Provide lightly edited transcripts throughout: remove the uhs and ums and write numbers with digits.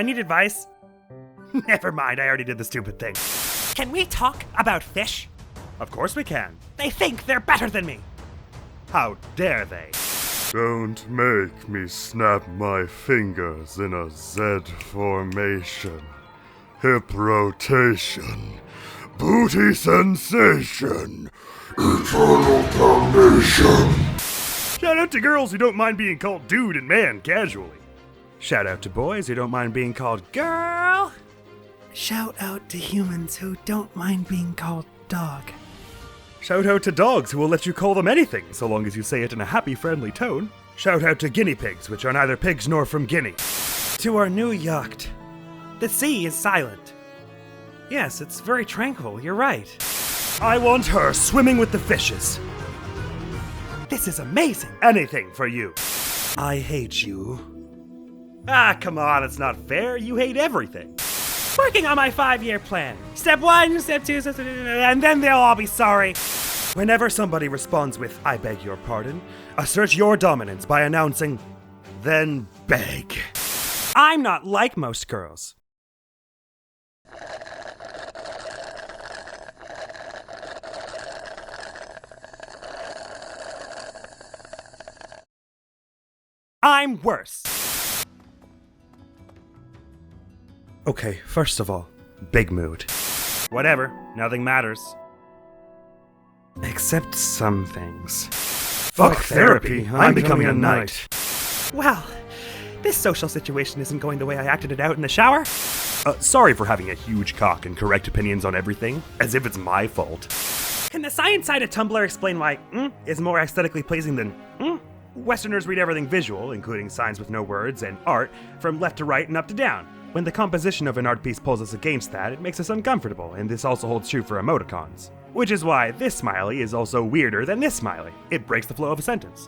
I need advice. Never mind, I already did the stupid thing. Can we talk about fish? Of course we can. They think they're better than me. How dare they? Don't make me snap my fingers in a Z formation. Hip rotation. Booty sensation. Eternal damnation. Shout out to girls who don't mind being called dude and man casually. Shout out to boys who don't mind being called girl. Shout out to humans who don't mind being called dog. Shout out to dogs who will let you call them anything, so long as you say it in a happy, friendly tone. Shout out to guinea pigs, which are neither pigs nor from Guinea. To our new yacht. The sea is silent. Yes, it's very tranquil, you're right. I want her swimming with the fishes. This is amazing. Anything for you. I hate you. Ah, come on, it's not fair. You hate everything. Working on my 5-year plan. Step 1, step 2, step 3, and then they'll all be sorry. Whenever somebody responds with, I beg your pardon, assert your dominance by announcing, then beg. I'm not like most girls. I'm worse. Okay, first of all, big mood. Whatever, nothing matters. Except some things. Fuck therapy, I'm becoming a knight. Well, this social situation isn't going the way I acted it out in the shower. Sorry for having a huge cock and correct opinions on everything, as if it's my fault. Can the science side of Tumblr explain why is more aesthetically pleasing than Westerners read everything visual, including signs with no words, and art, from left to right and up to down. When the composition of an art piece pulls us against that, it makes us uncomfortable, and this also holds true for emoticons. Which is why this smiley is also weirder than this smiley. It breaks the flow of a sentence.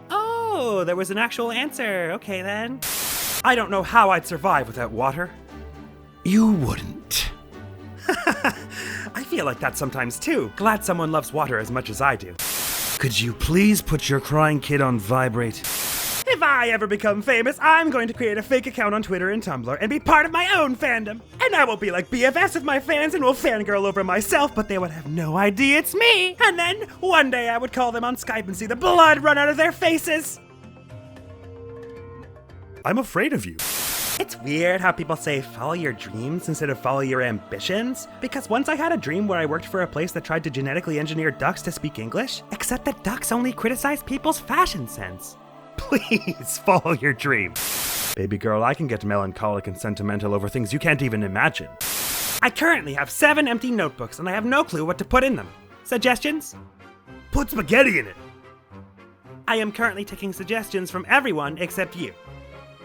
Oh, there was an actual answer. Okay then. I don't know how I'd survive without water. You wouldn't. I feel like that sometimes too. Glad someone loves water as much as I do. Could you please put your crying kid on vibrate? If I ever become famous, I'm going to create a fake account on Twitter and Tumblr and be part of my own fandom. And I will be like BFFs with my fans and will fangirl over myself, but they would have no idea it's me. And then one day I would call them on Skype and see the blood run out of their faces. I'm afraid of you. It's weird how people say follow your dreams instead of follow your ambitions, because once I had a dream where I worked for a place that tried to genetically engineer ducks to speak English, except that ducks only criticize people's fashion sense. Please follow your dream. Baby girl, I can get melancholic and sentimental over things you can't even imagine. I currently have 7 empty notebooks and I have no clue what to put in them. Suggestions? Put spaghetti in it. I am currently taking suggestions from everyone except you.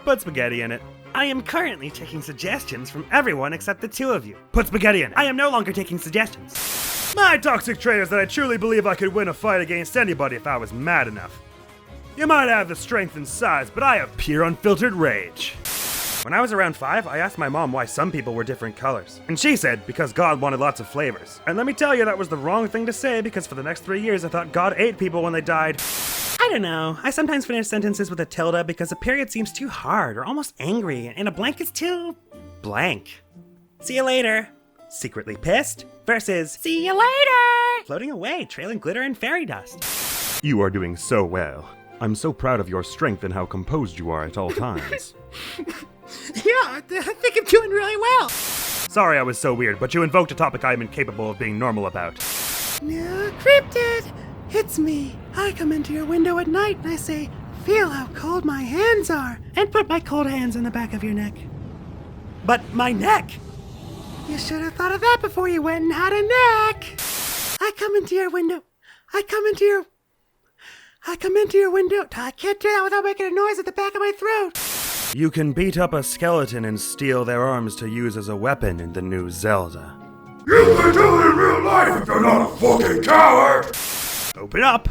Put spaghetti in it. I am currently taking suggestions from everyone except the 2 of you. Put spaghetti in it. I am no longer taking suggestions. My toxic trait is that I truly believe I could win a fight against anybody if I was mad enough. You might have the strength and size, but I have pure unfiltered rage. When I was around 5, I asked my mom why some people were different colors. And she said, because God wanted lots of flavors. And let me tell you, that was the wrong thing to say, because for the next 3 years I thought God ate people when they died. I don't know, I sometimes finish sentences with a tilde because a period seems too hard or almost angry, and a blank is too blank. See you later. Secretly pissed versus see you later. Floating away, trailing glitter and fairy dust. You are doing so well. I'm so proud of your strength and how composed you are at all times. Yeah, I think I'm doing really well. Sorry I was so weird, but you invoked a topic I am incapable of being normal about. No, cryptid, it's me. I come into your window at night and I say, feel how cold my hands are, and put my cold hands on the back of your neck. But my neck! You should have thought of that before you went and had a neck. I come into your window. I come into your window. I can't do that without making a noise at the back of my throat. You can beat up a skeleton and steal their arms to use as a weapon in the new Zelda. You can do it in real life if you're not a fucking coward! Open up!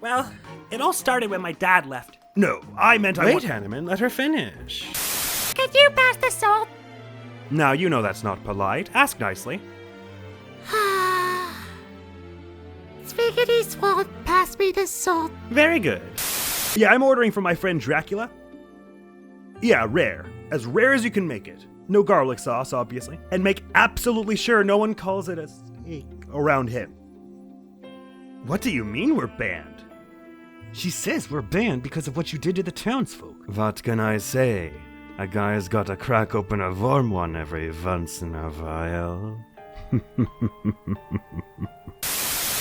Well, it all started when my dad left. No, I meant I Wait, Hanneman, let her finish. Could you pass the salt? Now, you know that's not polite. Ask nicely. Spiggity swalt, pass me the salt. Very good. Yeah, I'm ordering for my friend Dracula. Yeah, rare. As rare as you can make it. No garlic sauce, obviously. And make absolutely sure no one calls it a steak around him. What do you mean we're banned? She says we're banned because of what you did to the townsfolk. What can I say? A guy's gotta crack open a warm one every once in a while.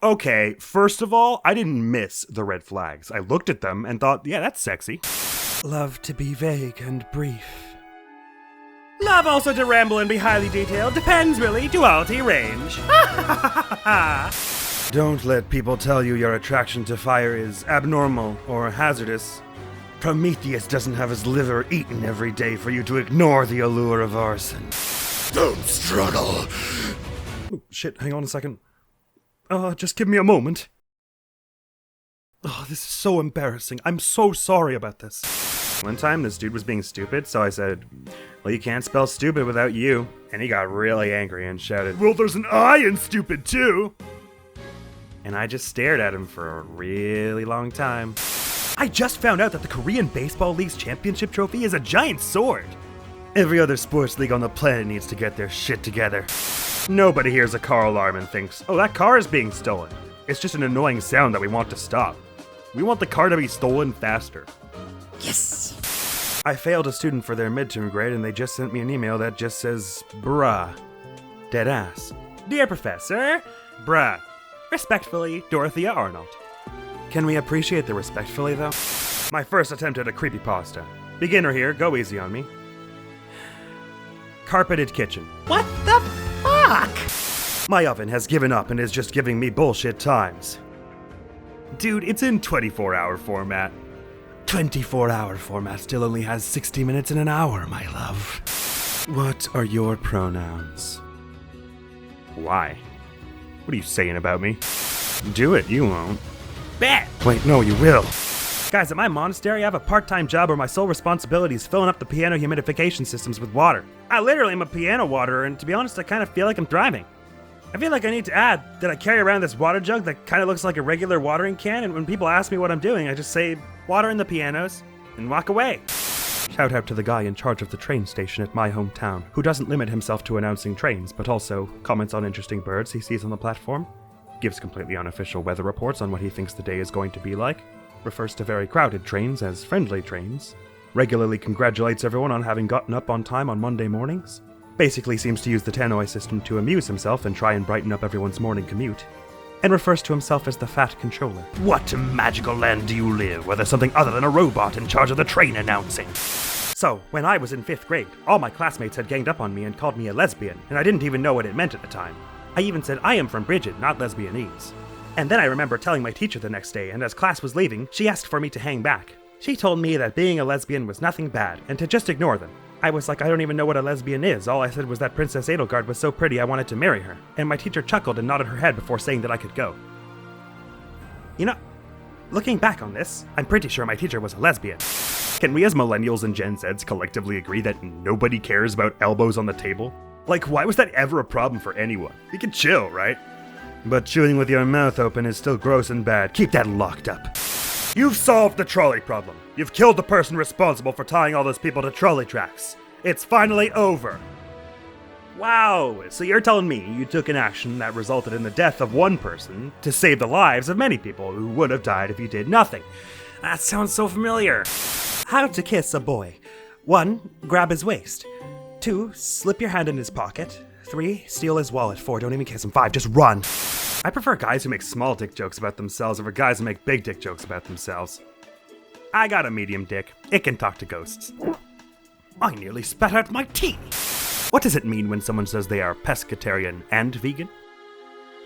Okay, first of all, I didn't miss the red flags. I looked at them and thought, yeah, that's sexy. Love to be vague and brief. Love also to ramble and be highly detailed. Depends, really. Duality range. Don't let people tell you your attraction to fire is abnormal or hazardous. Prometheus doesn't have his liver eaten every day for you to ignore the allure of arson. Don't struggle. Oh, shit, hang on a second. Just give me a moment. Oh, this is so embarrassing. I'm so sorry about this. One time, this dude was being stupid, so I said, well, you can't spell stupid without you. And he got really angry and shouted, well, there's an I in stupid, too. And I just stared at him for a really long time. I just found out that the Korean Baseball League's championship trophy is a giant sword. Every other sports league on the planet needs to get their shit together. Nobody hears a car alarm and thinks, oh, that car is being stolen. It's just an annoying sound that we want to stop. We want the car to be stolen faster. Yes! I failed a student for their midterm grade and they just sent me an email that just says, bruh. Dead ass. Dear Professor, bruh. Respectfully, Dorothea Arnold. Can we appreciate the respectfully, though? My first attempt at a creepypasta. Beginner here, go easy on me. Carpeted kitchen. What the fuck? My oven has given up and is just giving me bullshit times. Dude, it's in 24-hour format. 24-hour format still only has 60 minutes in an hour, my love. What are your pronouns? Why? What are you saying about me? Do it, you won't. Bet! Wait, no, you will. Guys, at my monastery, I have a part-time job where my sole responsibility is filling up the piano humidification systems with water. I literally am a piano waterer, and to be honest, I kind of feel like I'm thriving. I feel like I need to add that I carry around this water jug that kind of looks like a regular watering can, and when people ask me what I'm doing, I just say, water in the pianos, and walk away. Shout out to the guy in charge of the train station at my hometown, who doesn't limit himself to announcing trains, but also comments on interesting birds he sees on the platform, gives completely unofficial weather reports on what he thinks the day is going to be like, refers to very crowded trains as friendly trains, regularly congratulates everyone on having gotten up on time on Monday mornings, basically seems to use the tannoy system to amuse himself and try and brighten up everyone's morning commute, and refers to himself as the Fat Controller. What magical land do you live where there's something other than a robot in charge of the train announcing? So, when I was in 5th grade, all my classmates had ganged up on me and called me a lesbian, and I didn't even know what it meant at the time. I even said I am from Bridget, not Lesbianese. And then I remember telling my teacher the next day, and as class was leaving, she asked for me to hang back. She told me that being a lesbian was nothing bad, and to just ignore them. I was like, I don't even know what a lesbian is. All I said was that Princess Edelgard was so pretty I wanted to marry her. And my teacher chuckled and nodded her head before saying that I could go. You know, looking back on this, I'm pretty sure my teacher was a lesbian. Can we as millennials and Gen Zs collectively agree that nobody cares about elbows on the table? Like, why was that ever a problem for anyone? We can chill, right? But chewing with your mouth open is still gross and bad. Keep that locked up. You've solved the trolley problem. You've killed the person responsible for tying all those people to trolley tracks. It's finally over. Wow, so you're telling me you took an action that resulted in the death of one person to save the lives of many people who would have died if you did nothing. That sounds so familiar. How to kiss a boy. 1. Grab his waist. 2. Slip your hand in his pocket. 3. Steal his wallet. 4. Don't even kiss him. 5. Just run. I prefer guys who make small dick jokes about themselves over guys who make big dick jokes about themselves. I got a medium dick. It can talk to ghosts. I nearly spat out my tea. What does it mean when someone says they are pescatarian and vegan?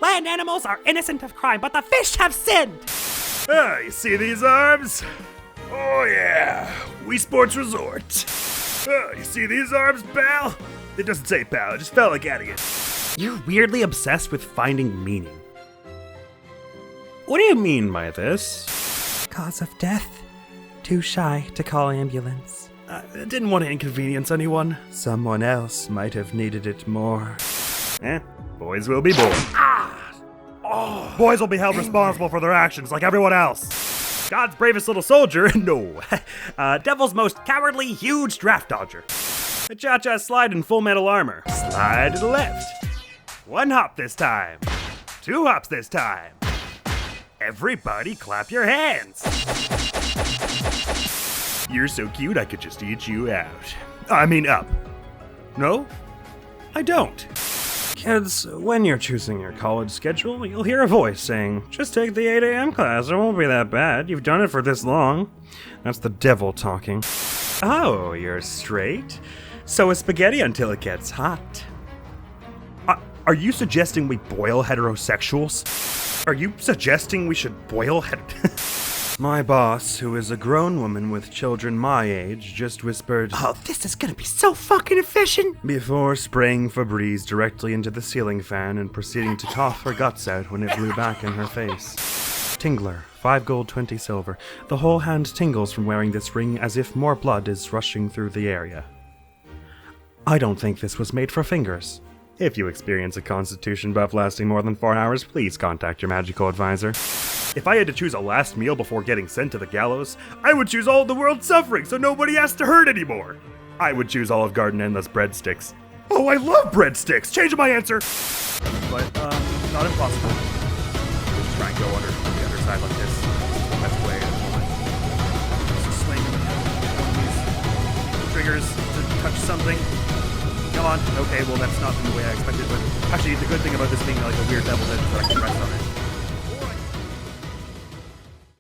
Land animals are innocent of crime, but the fish have sinned! Ah, you see these arms? Oh yeah, Wii Sports Resort. You see these arms, pal? It doesn't say pal, it just felt like adding it. You're weirdly obsessed with finding meaning. What do you mean by this? Cause of death. Too shy to call ambulance. I didn't want to inconvenience anyone. Someone else might have needed it more. Boys will be born. Boys will be held responsible for their actions like everyone else. God's bravest little soldier, no. Devil's most cowardly, huge draft dodger. A cha-cha slide in full metal armor. Slide to the left. 1 hop this time. 2 hops this time. Everybody clap your hands. You're so cute I could just eat you out. I mean up. No, I don't. Kids, when you're choosing your college schedule, you'll hear a voice saying, just take the 8 a.m. class, it won't be that bad. You've done it for this long. That's the devil talking. Oh, you're straight? So is spaghetti until it gets hot. Are you suggesting we boil heterosexuals? Are you suggesting we should boil My boss, who is a grown woman with children my age, just whispered, Oh, this is gonna be so fucking efficient! Before spraying Febreze directly into the ceiling fan and proceeding to cough her guts out when it blew back in her face. Tingler, 5 gold, 20 silver. The whole hand tingles from wearing this ring as if more blood is rushing through the area. I don't think this was made for fingers. If you experience a constitution buff lasting more than 4 hours, please contact your magical advisor. If I had to choose a last meal before getting sent to the gallows, I would choose all the world's suffering so nobody has to hurt anymore. I would choose Olive Garden endless breadsticks. Oh, I love breadsticks! Change my answer! But, not impossible. Just try and go under on the other side like this. That's way at the moment. Just swing one of these triggers to touch something. Come on. Okay, well that's not the way I expected, but actually the good thing about this being like a weird devil is that I can rest on it.